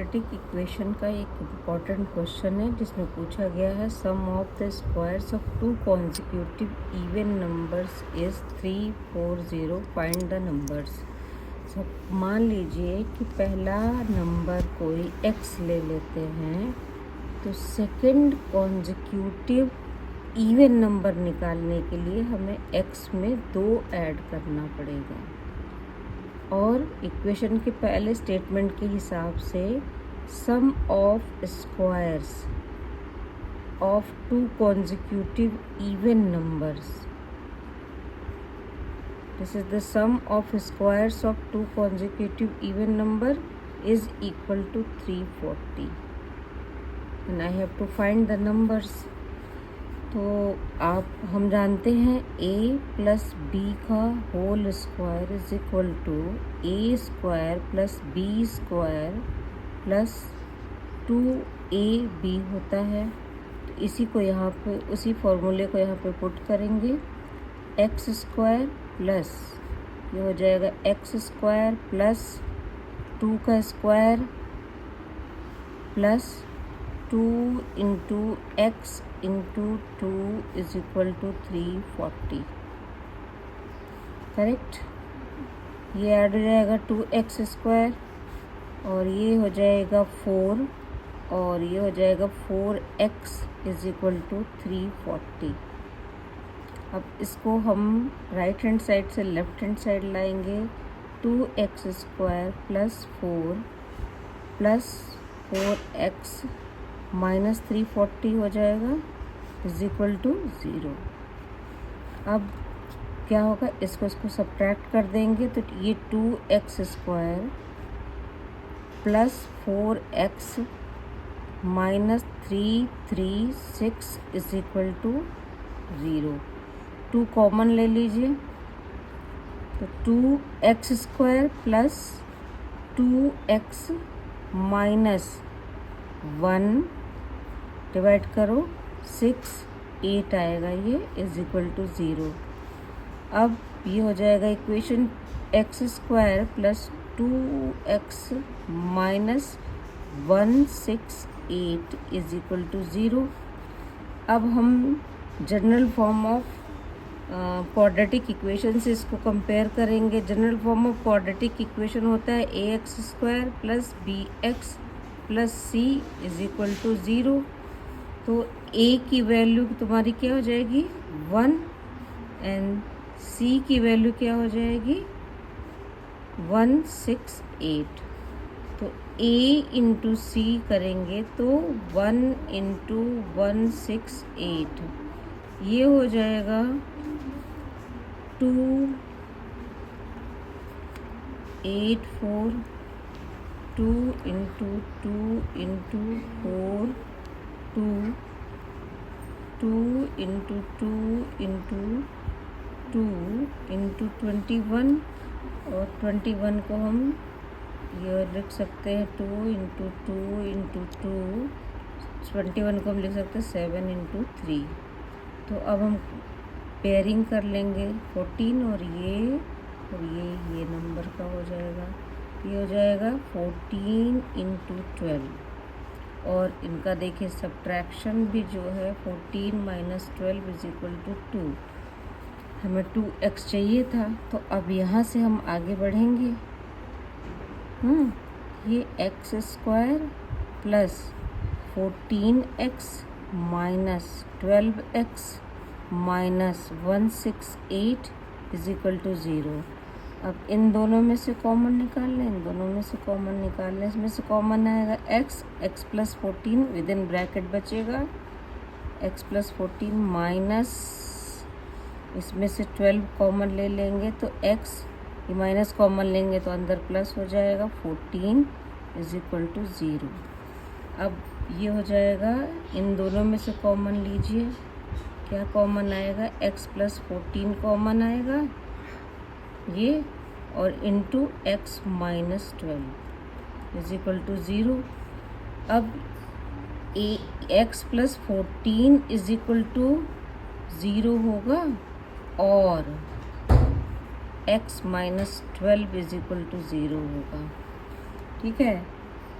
Quadratic equation का एक important question है जिसमें पूछा गया है sum of the squares of two consecutive even numbers is 340 find the numbers. सब मान लीजिए कि पहला नंबर कोई x ले लेते हैं तो सेकंड कॉन्जिक्यूटिव इवन नंबर निकालने के लिए हमें x में 2 ऐड करना पड़ेगा और इक्वेशन के पहले स्टेटमेंट के हिसाब से sum of squares of two consecutive even numbers, this is the sum of squares of two consecutive even number is equal to 340 and I have to find the numbers. तो हम जानते हैं a plus B का whole square is equal to a square plus B square plus 2ab होता है। तो इसी को यहाँ पे उसी फॉर्मूले को यहाँ पे पुट करेंगे, x स्क्वायर प्लस ये हो जाएगा x स्क्वायर प्लस 2 का square plus 2 into x into 2 is equal to 340, correct. ये ऐड हो जाएगा 2x स्क्वायर और ये हो जाएगा 4 और ये हो जाएगा 4x इज इक्वल टू 340। अब इसको हम राइट हैंड साइड से लेफ्ट हैंड साइड लाएंगे, 2x square plus 4 plus 4x minus 340 हो जाएगा इज इक्वल टू 0। अब क्या होगा, इसको सब्ट्रैक्ट कर देंगे तो ये 2x square plus 4x minus 336 is equal to 0। 2 common ले लीजिए तो 2x square plus 2x minus 1 divide करो 6 8 आएगा, ये इज इक्वल टू 0। अब ये हो जाएगा equation x square plus 2x minus 168 is equal to 0। अब हम general form of quadratic equation से इसको कंपेयर करेंगे। General form of quadratic equation होता है ax square plus bx plus c is equal to 0। तो a की वैल्यू तुम्हारी क्या हो जाएगी 1 एंड c की वैल्यू क्या हो जाएगी 168। तो a इंटू c करेंगे तो 1 इंटू 168 ये हो जाएगा 284 2 into 2 into 4 2 into 2 into 2 into 21 और 21 को हम ये लिख सकते हैं 2 इंटू 2 इंटू 2, 21 को हम लिख सकते हैं 7 इंटू 3। तो अब हम पेयरिंग कर लेंगे 14 और ये नंबर का हो जाएगा, ये हो जाएगा 14 इंटू 12 और इनका देखिए सब्ट्रैक्शन भी जो है 14 माइनस 12 इज इक्वल टू 2। हमें 2x चाहिए था तो अब यहाँ से हम आगे बढ़ेंगे। ये x square plus 14x minus 12x minus 168 is equal to 0। अब इन दोनों में से कॉमन निकाल लें, इन दोनों में से कॉमन निकाल लें। इसमें से कॉमन आएगा x plus 14 with in bracket बचेगा x प्लस 14 माइनस इसमें से 12 कॉमन ले लेंगे तो x, ये माइनस कॉमन लेंगे तो अंदर प्लस हो जाएगा 14 इज इक्वल टू 0। अब ये हो जाएगा, इन दोनों में से कॉमन लीजिए, क्या कॉमन आएगा x प्लस 14 कॉमन आएगा ये और into x minus 12 is equal to 0। अब x plus 14 is equal to 0 होगा और x minus 12 is equal to 0 होगा, ठीक है।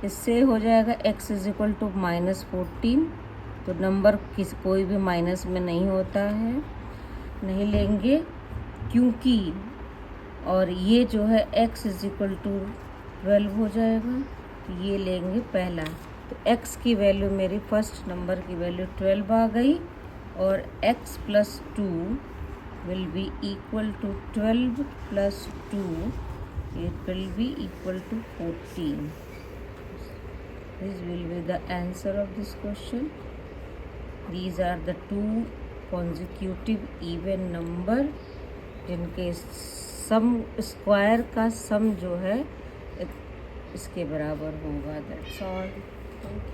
इससे हो जाएगा x इज इक्वल टू -14, तो नंबर कोई भी माइनस में नहीं होता है, नहीं लेंगे क्योंकि, और ये जो है x इज इक्वल टू 12 हो जाएगा, तो ये लेंगे पहला। तो x की वैल्यू, मेरी फर्स्ट नंबर की वैल्यू 12 आ गई, और x plus 2 will be equal to 12 plus 2, it will be equal to 14. This will be the answer of this question. These are the two consecutive even number जिनके सम, square का सम जो है इसके बराबर होगा। That's all. Thank you.